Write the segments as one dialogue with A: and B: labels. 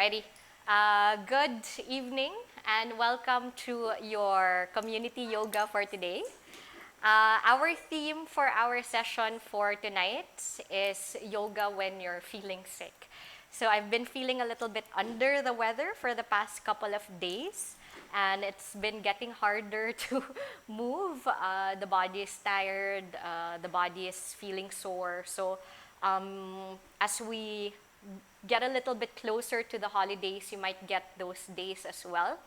A: Alrighty. Good evening and welcome to your community yoga for today. Our theme for our session for tonight is yoga when you're feeling sick. So I've been feeling a little bit under the weather for the past couple of days, and it's been getting harder to move. The body is tired, the body is feeling sore. So as we get a little bit closer to the holidays, you might get those days as well.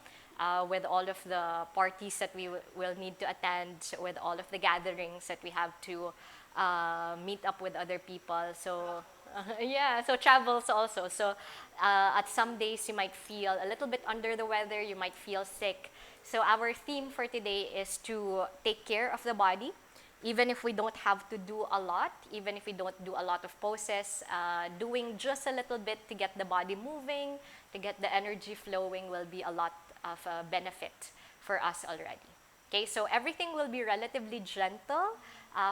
A: With all of the parties that we will need to attend, with all of the gatherings that we have to meet up with other people. So, yeah, so travels also. So, at some days you might feel a little bit under the weather, you might feel sick. So, our theme for today is to take care of the body, even if we don't have to do a lot, even if we don't do a lot of poses, doing just a little bit to get the body moving, to get the energy flowing will be a lot of benefit for us already. Okay, so everything will be relatively gentle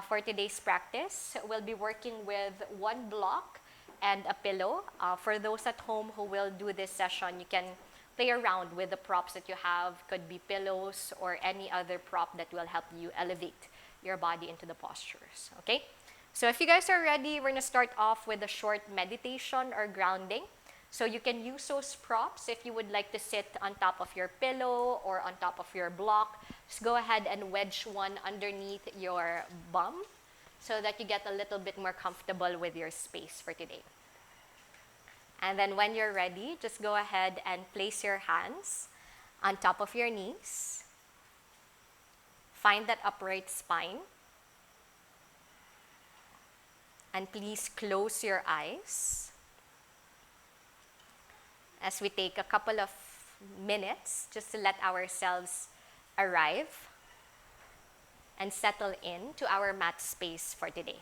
A: for today's practice. We'll be working with one block and a pillow. For those at home who will do this session, you can play around with the props that you have. Could be pillows or any other prop that will help you elevate your body into the postures, okay? So if you guys are ready, we're gonna start off with a short meditation or grounding. So you can use those props if you would like to sit on top of your pillow or on top of your block. Just go ahead and wedge one underneath your bum so that you get a little bit more comfortable with your space for today. And then when you're ready, just go ahead and place your hands on top of your knees. Find that upright spine. And please close your eyes as we take a couple of minutes just to let ourselves arrive and settle in to our mat space for today.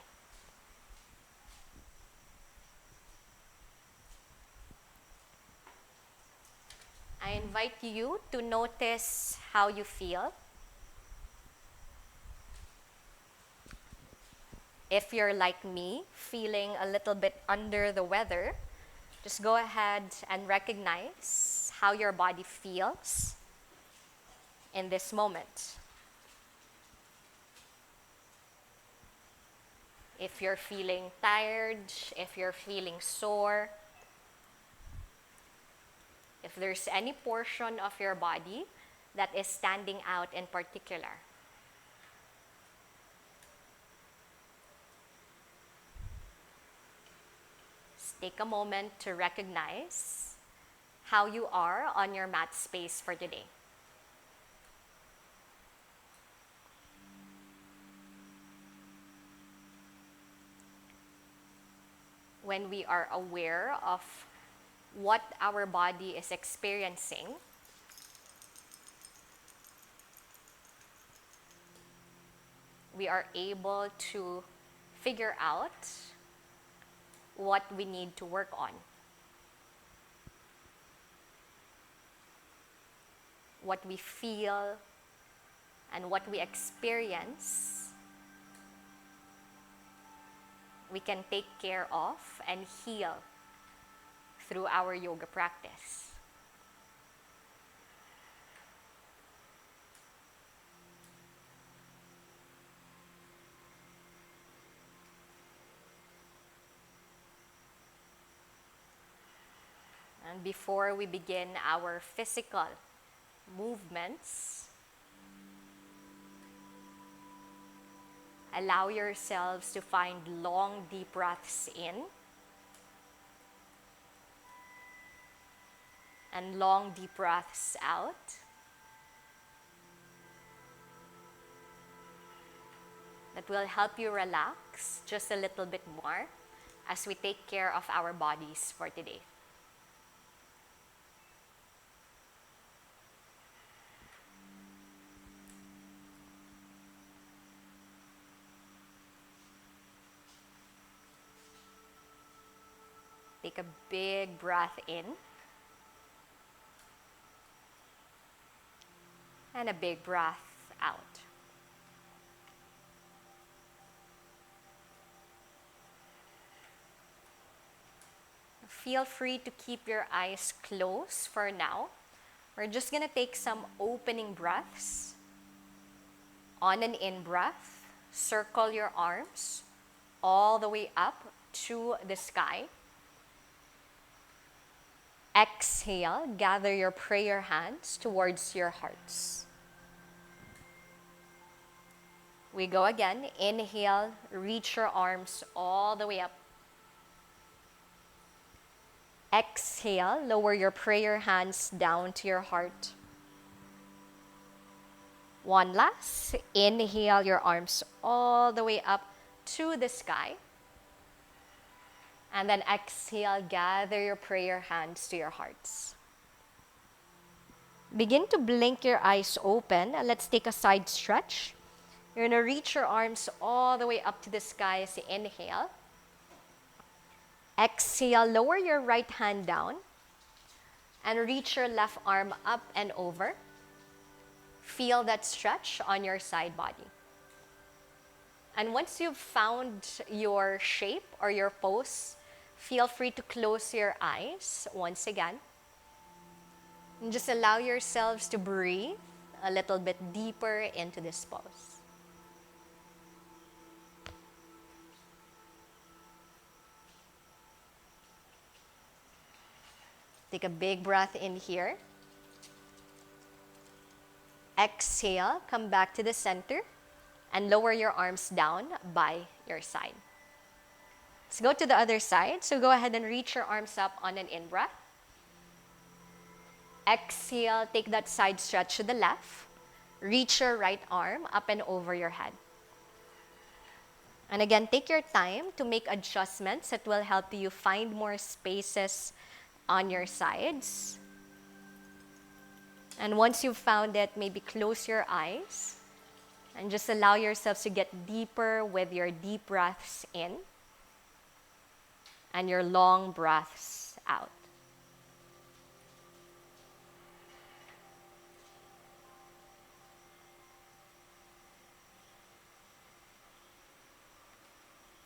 A: I invite you to notice how you feel. If you're like me, feeling a little bit under the weather, just go ahead and recognize how your body feels in this moment. If you're feeling tired, if you're feeling sore, if there's any portion of your body that is standing out in particular. Take a moment to recognize how you are on your mat space for today. When we are aware of what our body is experiencing, we are able to figure out what we need to work on. What we feel and what we experience, we can take care of and heal through our yoga practice. And before we begin our physical movements, allow yourselves to find long, deep breaths in and long, deep breaths out. That will help you relax just a little bit more as we take care of our bodies for today. Take a big breath in and a big breath out. feel free to keep your eyes closed for now. We're just gonna take some opening breaths. On an in-breath, circle your arms all the way up to the sky. Exhale, gather your prayer hands towards your hearts. We go again. Inhale, reach your arms all the way up. Exhale, lower your prayer hands down to your heart. One last. Inhale your arms all the way up to the sky. And then exhale, gather your prayer hands to your hearts. Begin to blink your eyes open. Let's take a side stretch. You're gonna reach your arms all the way up to the sky as you inhale. Exhale, lower your right hand down and reach your left arm up and over. Feel that stretch on your side body. And once you've found your shape or your pose, feel free to close your eyes once again. And just allow yourselves to breathe a little bit deeper into this pose. Take a big breath in here. Exhale, come back to the center and lower your arms down by your side. Let's go to the other side. So go ahead and reach your arms up on an in-breath. Exhale, take that side stretch to the left. Reach your right arm up and over your head. And again, take your time to make adjustments that will help you find more spaces on your sides. And once you've found it, maybe close your eyes and just allow yourselves to get deeper with your deep breaths in and your long breaths out.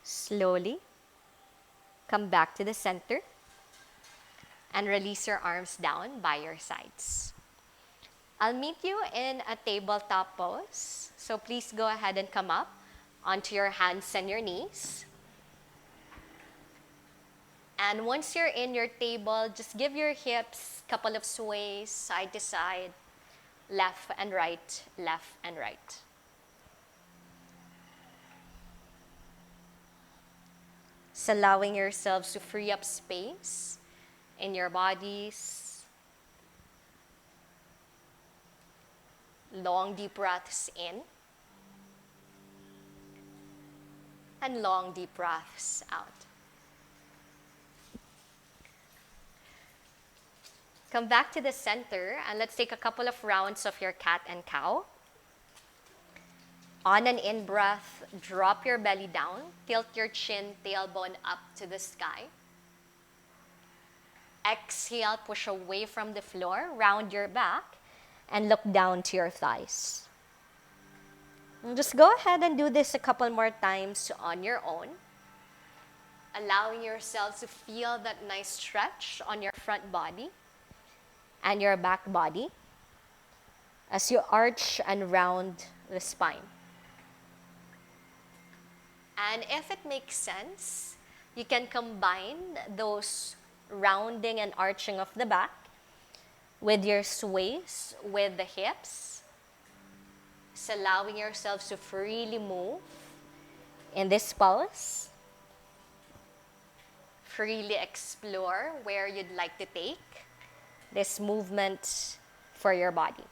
A: Slowly come back to the center and release your arms down by your sides. I'll meet you in a tabletop pose. So please go ahead and come up onto your hands and your knees. And once you're in your table, just give your hips a couple of sways, side to side, left and right, left and right. Just allowing yourselves to free up space in your bodies. Long deep breaths in and long deep breaths out. Come back to the center and let's take a couple of rounds of your cat and cow. On an in-breath, drop your belly down, tilt your chin, tailbone up to the sky. Exhale, push away from the floor, round your back, and look down to your thighs. And just go ahead and do this a couple more times on your own, allowing yourselves to feel that nice stretch on your front body and your back body as you arch and round the spine. And if it makes sense, you can combine those rounding and arching of the back with your sways with the hips. Just allowing yourselves to freely move in this pose. Freely explore where you'd like to take this movement for your body.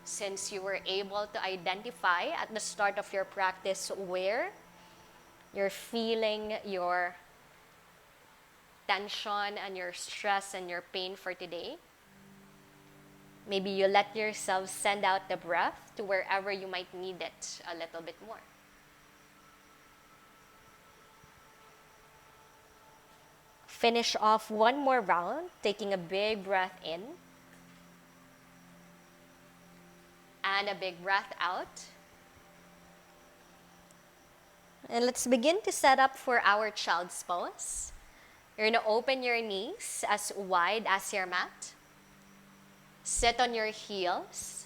A: Since you were able to identify at the start of your practice where you're feeling your tension and your stress and your pain for today, maybe you let yourself send out the breath to wherever you might need it a little bit more. Finish off one more round, taking a big breath in and a big breath out. And let's begin to set up for our child's pose. You're going to open your knees as wide as your mat. Sit on your heels.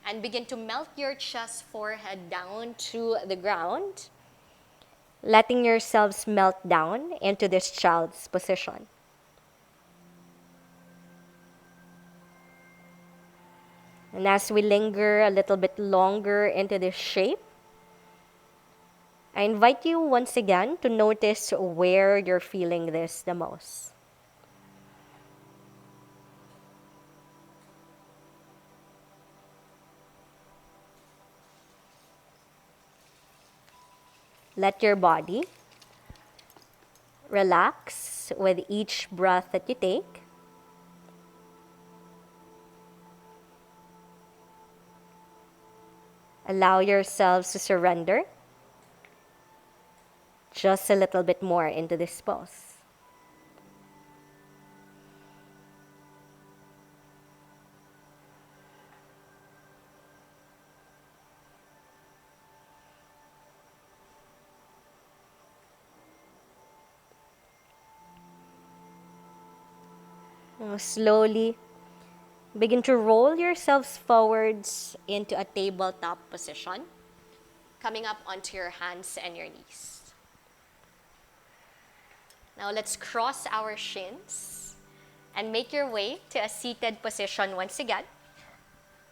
A: And begin to melt your chest, forehead down to the ground, letting yourselves melt down into this child's position. And as we linger a little bit longer into this shape, I invite you once again to notice where you're feeling this the most. Let your body relax with each breath that you take. Allow yourselves to surrender just a little bit more into this pose. Now slowly begin to roll yourselves forwards into a tabletop position, coming up onto your hands and your knees. Now let's cross our shins and make your way to a seated position once again,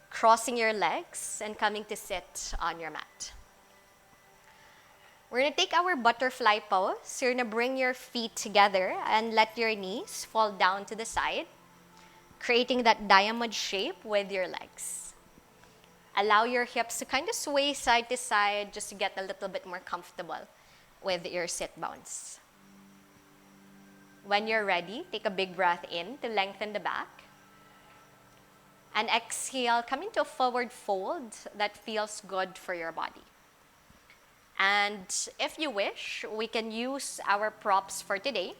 A: crossing your legs and coming to sit on your mat. We're going to take our butterfly pose. You're going to bring your feet together and let your knees fall down to the side, creating that diamond shape with your legs. Allow your hips to kind of sway side to side just to get a little bit more comfortable with your sit bones. When you're ready, take a big breath in to lengthen the back. And exhale, come into a forward fold that feels good for your body. And if you wish, we can use our props for today.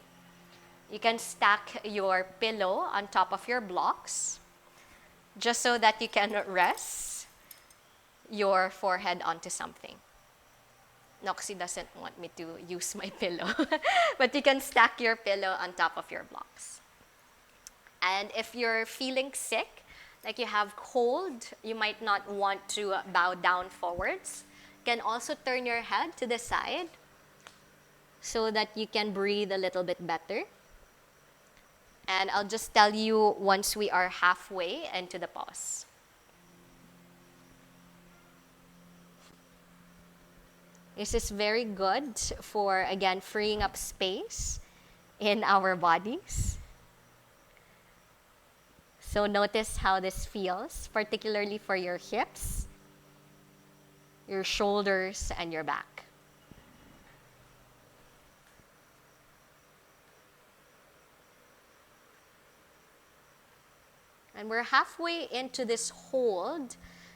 A: You can stack your pillow on top of your blocks just so that you can rest your forehead onto something. Noxy doesn't want me to use my pillow, but you can stack your pillow on top of your blocks. And if you're feeling sick, like you have cold, you might not want to bow down forwards. You can also turn your head to the side so that you can breathe a little bit better. And I'll just tell you once we are halfway into the pause. This is very good for, again, freeing up space in our bodies. So notice how this feels, particularly for your hips, your shoulders, and your back. And we're halfway into this hold.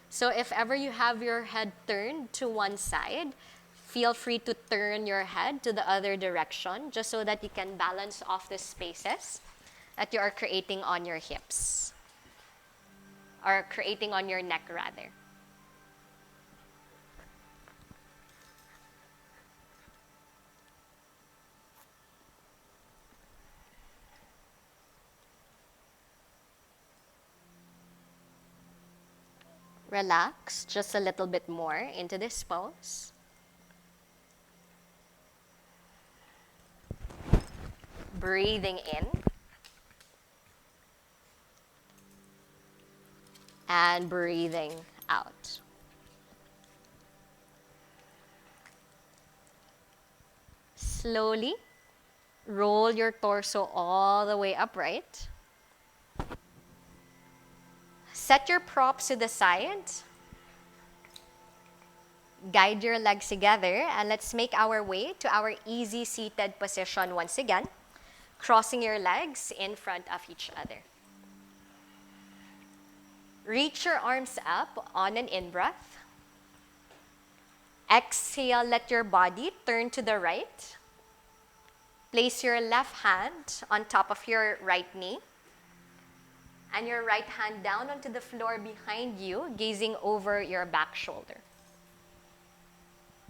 A: So if ever you have your head turned to one side, feel free to turn your head to the other direction just so that you can balance off the spaces that you are creating on your hips, or creating on your neck rather. Relax just a little bit more into this pose. Breathing in and breathing out. Slowly roll your torso all the way upright. Set your props to the side. Guide your legs together, and let's make our way to our easy seated position once again, crossing your legs in front of each other. Reach your arms up on an in-breath. Exhale, let your body turn to the right. Place your left hand on top of your right knee, and your right hand down onto the floor behind you, gazing over your back shoulder.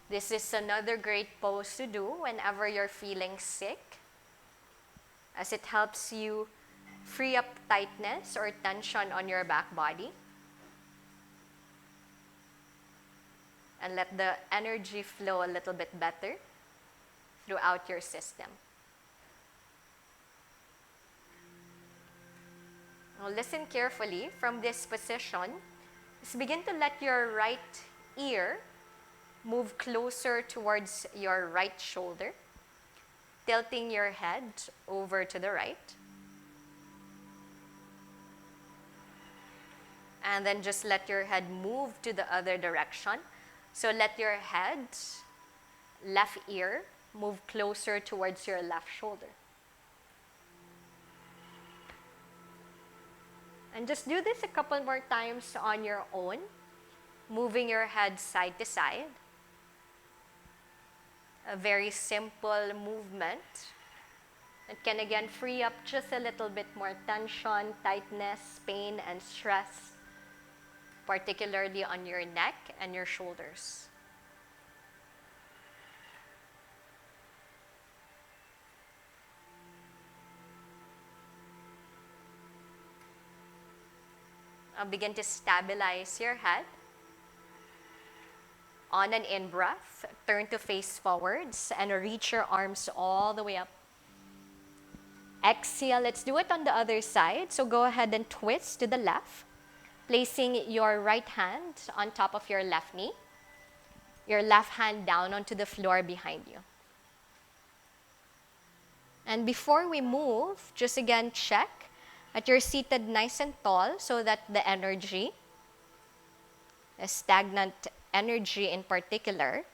A: This is another great pose to do whenever you're feeling sick, as it helps you free up tightness or tension on your back body and let the energy flow a little bit better throughout your system. Now listen carefully from this position. Just begin to let your right ear move closer towards your right shoulder, tilting your head over to the right. And then just let your head move to the other direction. So let your head, left ear, move closer towards your left shoulder. And just do this a couple more times on your own, moving your head side to side. A very simple movement that can again free up just a little bit more tension, tightness, pain, and stress, particularly on your neck and your shoulders. Now begin to stabilize your head. On an in-breath, turn to face forwards and reach your arms all the way up. Exhale, let's do it on the other side. So go ahead and twist to the left, placing your right hand on top of your left knee, your left hand down onto the floor behind you. And before we move, just again check that you're seated nice and tall so that the energy, the stagnant energy in particular,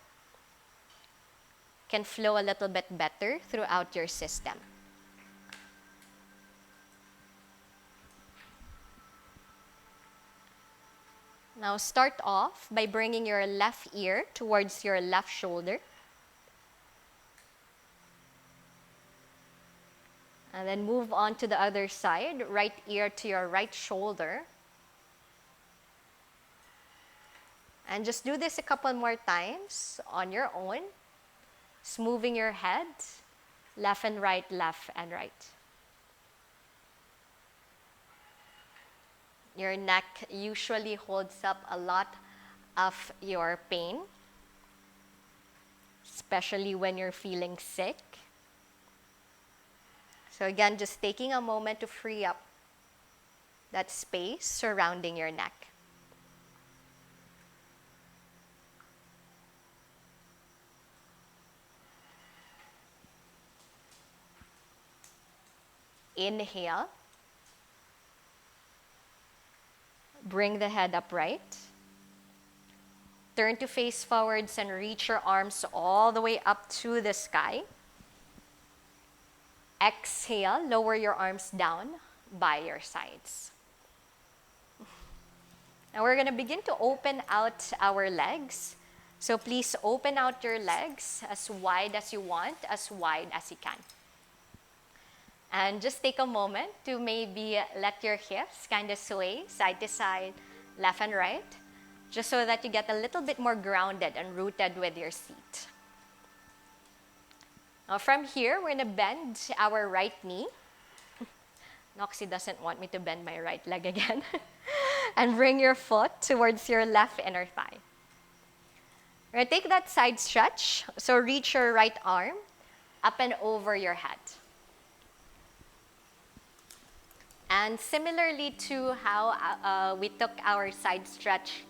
A: can flow a little bit better throughout your system. Now start off by bringing your left ear towards your left shoulder. And then move on to the other side, right ear to your right shoulder. And just do this a couple more times on your own. Just moving your head, left and right, left and right. Your neck usually holds up a lot of your pain, especially when you're feeling sick. So again, just taking a moment to free up that space surrounding your neck. Inhale. Bring the head upright. Turn to face forwards and reach your arms all the way up to the sky. Exhale, lower your arms down by your sides. Now we're going to begin to open out our legs. So please open out your legs as wide as you want, as wide as you can. And just take a moment to maybe let your hips kind of sway side to side, left and right, just so that you get a little bit more grounded and rooted with your seat. Now from here, we're going to bend our right knee. Noxy doesn't want me to bend my right leg again. And bring your foot towards your left inner thigh. We're going to take that side stretch. So reach your right arm up and over your head. And similarly to how we took our side stretch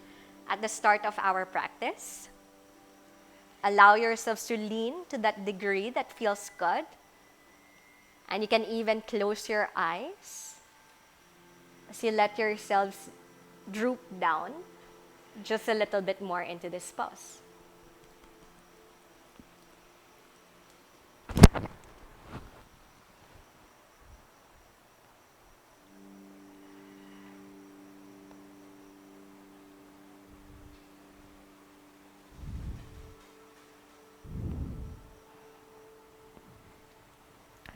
A: at the start of our practice, allow yourselves to lean to that degree that feels good. And you can even close your eyes as you let yourselves droop down just a little bit more into this pose.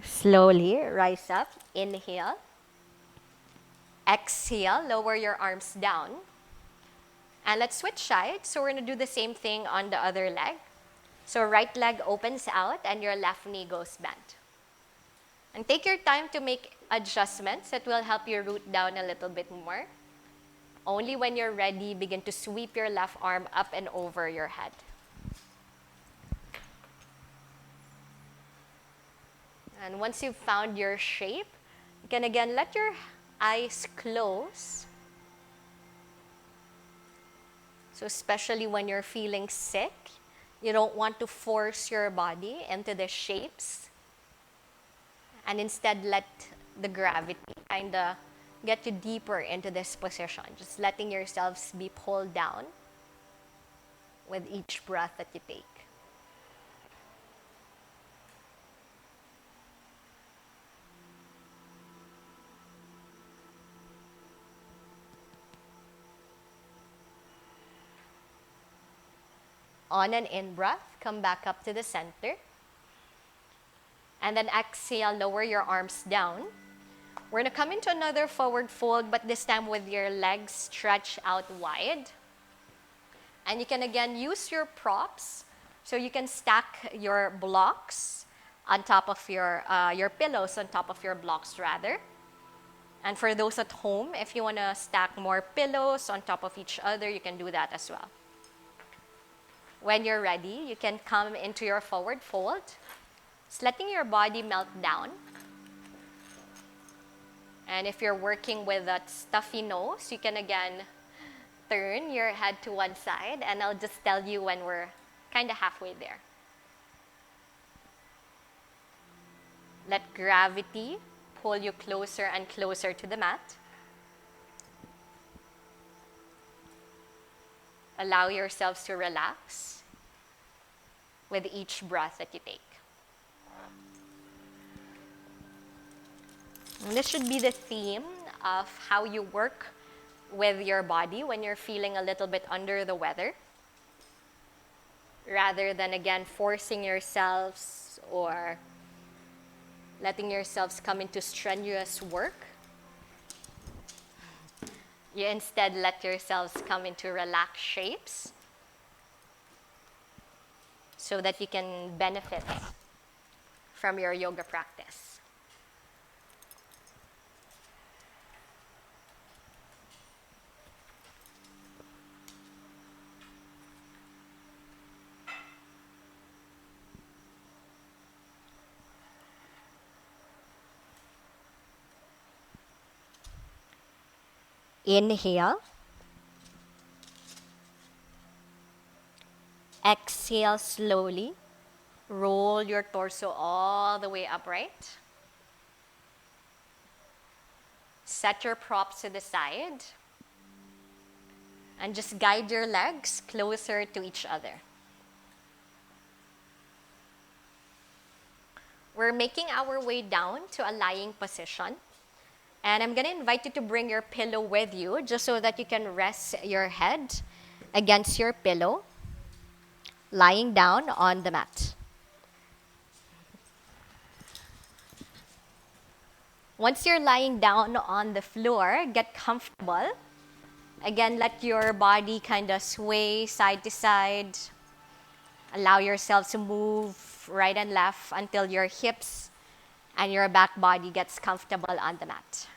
A: Slowly rise up, inhale. Exhale, lower your arms down. And let's switch sides. So we're going to do the same thing on the other leg. So right leg opens out and your left knee goes bent. And take your time to make adjustments that will help you root down a little bit more. Only when you're ready, begin to sweep your left arm up and over your head. And once you've found your shape, you can again let your eyes close. So especially when you're feeling sick, you don't want to force your body into the shapes. And instead let the gravity kind of get you deeper into this position. Just letting yourselves be pulled down with each breath that you take. On an in-breath, come back up to the center. And then exhale, lower your arms down. We're gonna come into another forward fold, but this time with your legs stretched out wide. And you can again use your props. So you can stack your blocks on top of your pillows on top of your blocks rather. And for those at home, if you wanna stack more pillows on top of each other, you can do that as well. When you're ready, you can come into your forward fold. Just letting your body melt down. And if you're working with that stuffy nose, you can again turn your head to one side, and I'll just tell you when we're kind of halfway there. Let gravity pull you closer and closer to the mat. Allow yourselves to relax with each breath that you take. And this should be the theme of how you work with your body when you're feeling a little bit under the weather. Rather than again forcing yourselves or letting yourselves come into strenuous work, you instead let yourselves come into relaxed shapes so that you can benefit from your yoga practice. Inhale. Exhale slowly. Roll your torso all the way upright. Set your props to the side. And just guide your legs closer to each other. We're making our way down to a lying position. And I'm going to invite you to bring your pillow with you just so that you can rest your head against your pillow, lying down on the mat. Once you're lying down on the floor, get comfortable. Again, let your body kind of sway side to side. Allow yourself to move right and left until your hips and your back body gets comfortable on the mat.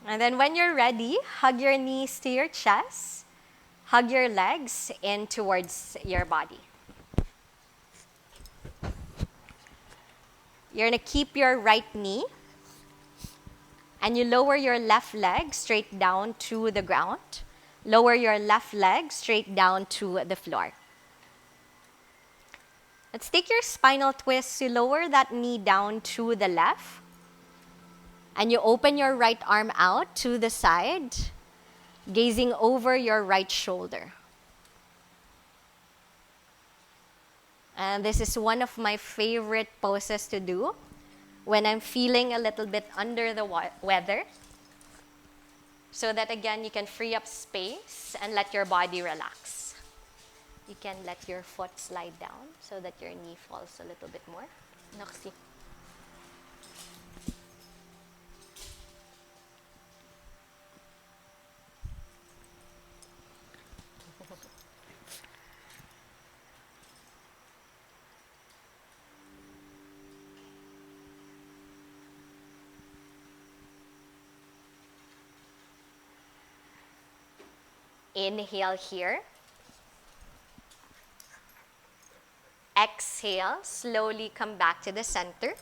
A: And then when you're ready, hug your knees to your chest. Hug your legs in towards your body. You're going to keep your right knee. And you lower your left leg straight down to the ground. Lower your left leg straight down to the floor. Let's take your spinal twist. You lower that knee down to the left. And you open your right arm out to the side, gazing over your right shoulder. And this is one of my favorite poses to do when I'm feeling a little bit under the weather. So that again, you can free up space and let your body relax. You can let your foot slide down so that your knee falls a little bit more. Noxy. Inhale here. Exhale, slowly come back to the center.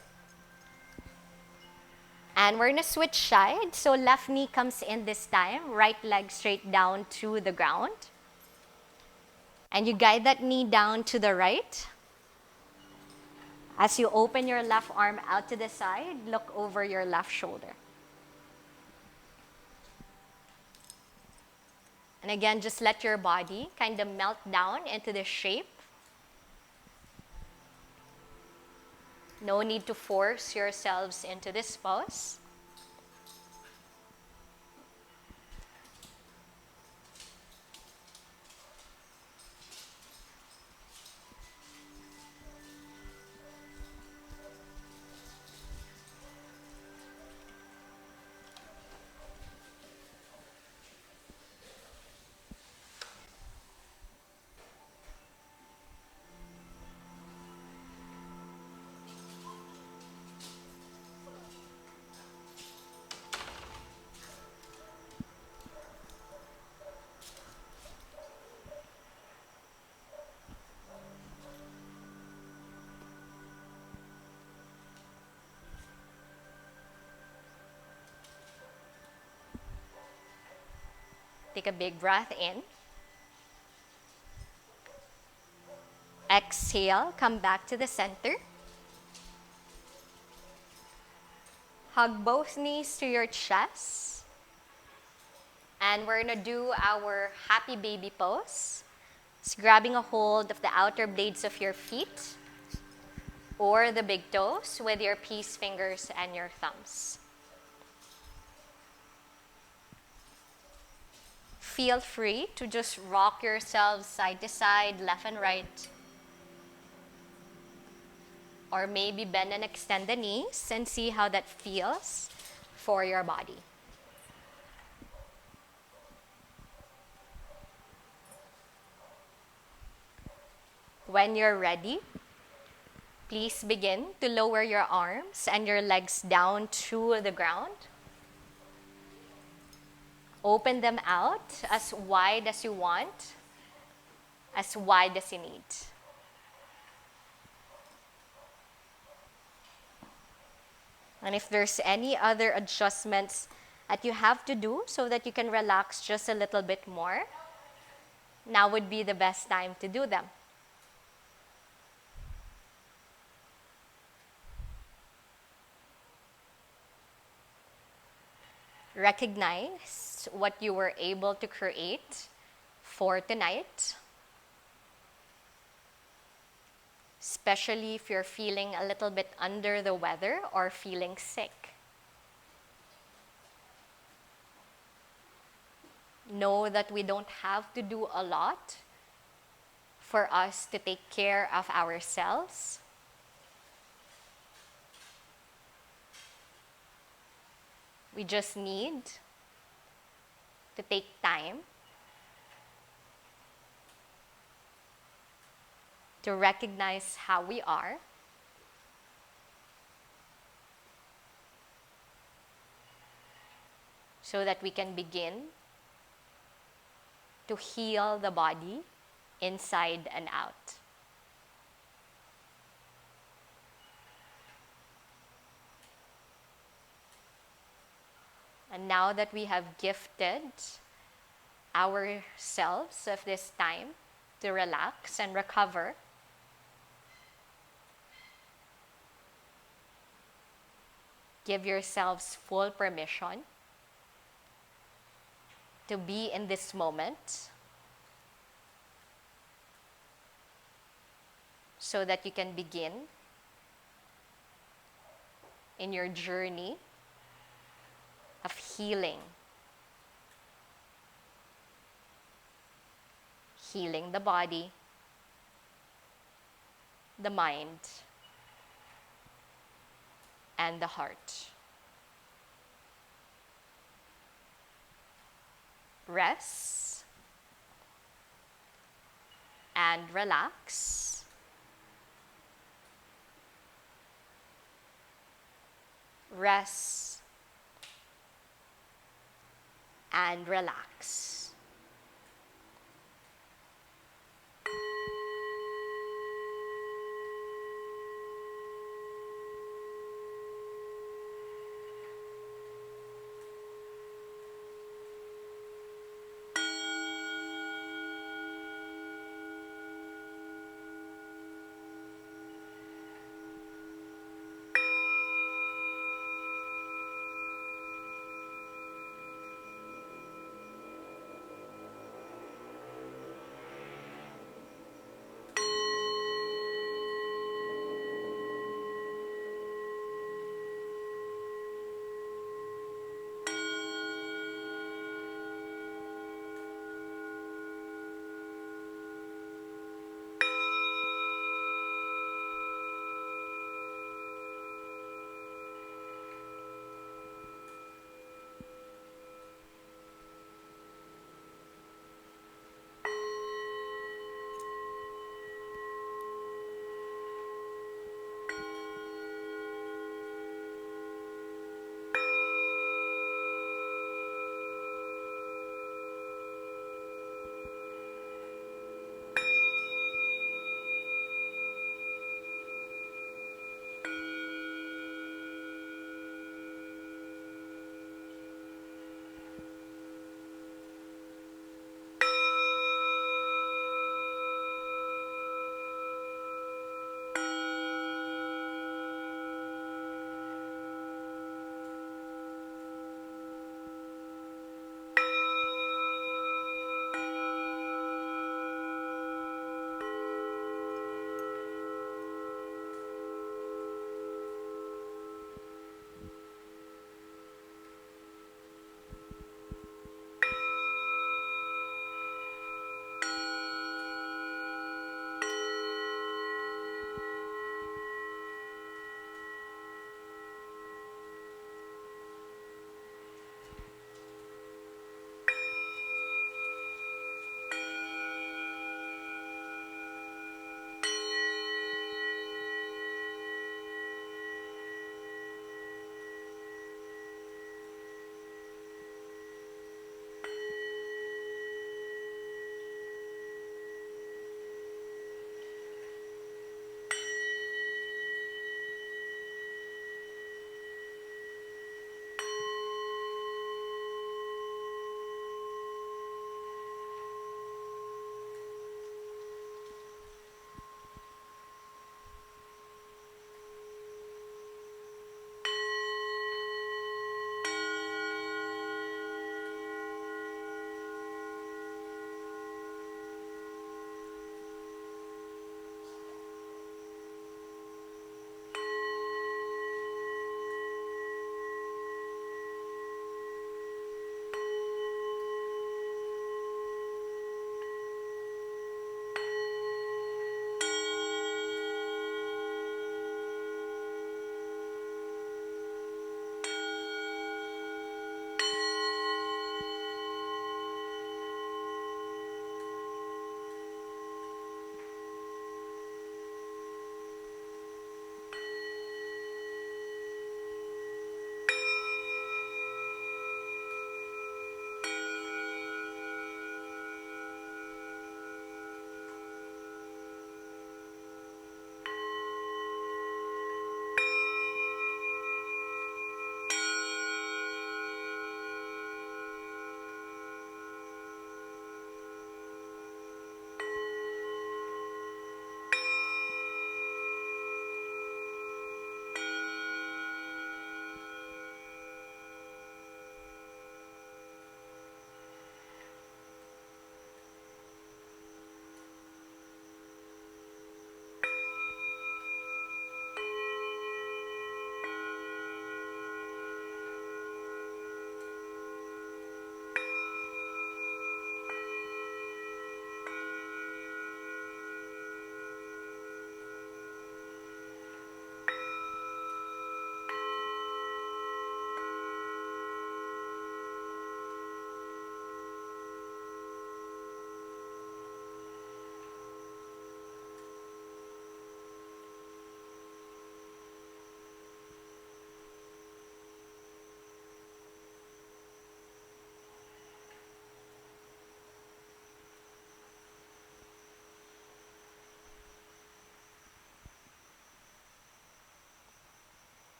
A: And we're gonna switch sides. So left knee comes in this time, right leg straight down to the ground. And you guide that knee down to the right. As you open your left arm out to the side, look over your left shoulder. And again, just let your body kind of melt down into the shape. No need to force yourselves into this pose. Take a big breath in. Exhale, come back to the center. Hug both knees to your chest. And we're gonna do our happy baby pose. It's grabbing a hold of the outer blades of your feet or the big toes with your peace fingers and your thumbs. Feel free to just rock yourselves side to side, left and right. Or maybe bend and extend the knees and see how that feels for your body. When you're ready, please begin to lower your arms and your legs down to the ground. Open them out as wide as you want, as wide as you need. And if there's any other adjustments that you have to do so that you can relax just a little bit more, now would be the best time to do them. Recognize what you were able to create for tonight, especially if you're feeling a little bit under the weather or feeling sick. Know that we don't have to do a lot for us to take care of ourselves. We just need to take time to recognize how we are, so that we can begin to heal the body inside and out. And now that we have gifted ourselves of this time to relax and recover, give yourselves full permission to be in this moment so that you can begin in your journey of healing. Healing the body, the mind, and the heart. Rest and relax. Rest and relax.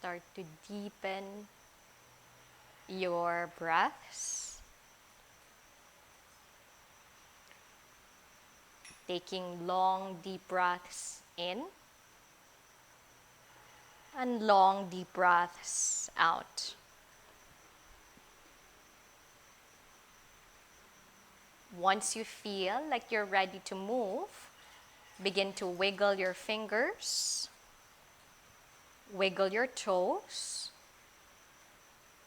A: start to deepen your breaths, taking long, deep breaths in and long, deep breaths out. Once you feel like you're ready to move, begin to wiggle your fingers, wiggle your toes,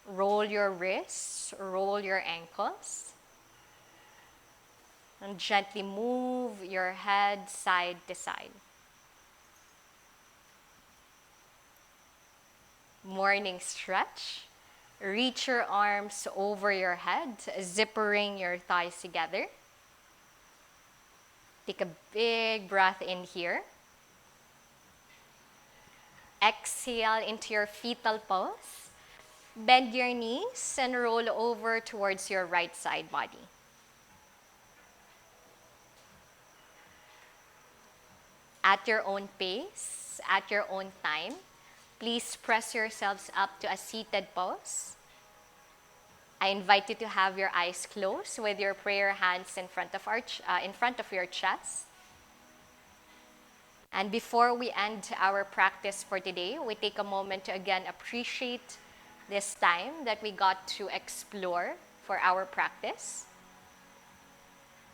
A: roll your wrists, roll your ankles, and gently move your head side to side. Morning stretch. Reach your arms over your head, zippering your thighs together. Take a big breath in here. Exhale into your fetal pose. Bend your knees and roll over towards your right side body. At your own pace, at your own time, please press yourselves up to a seated pose. I invite you to have your eyes closed with your prayer hands in front of your chest. And before we end our practice for today, we take a moment to again appreciate this time that we got to explore for our practice.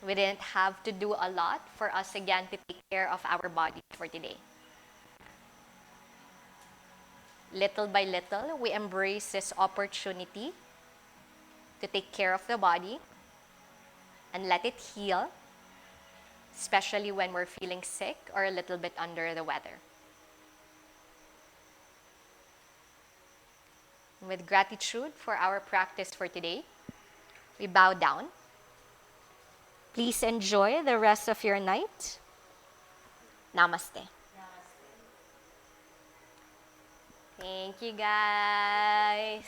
A: We didn't have to do a lot for us again to take care of our bodies for today. Little by little, we embrace this opportunity to take care of the body and let it heal, especially when we're feeling sick or a little bit under the weather. With gratitude for our practice for today, we bow down. Please enjoy the rest of your night. Namaste. Thank you, guys.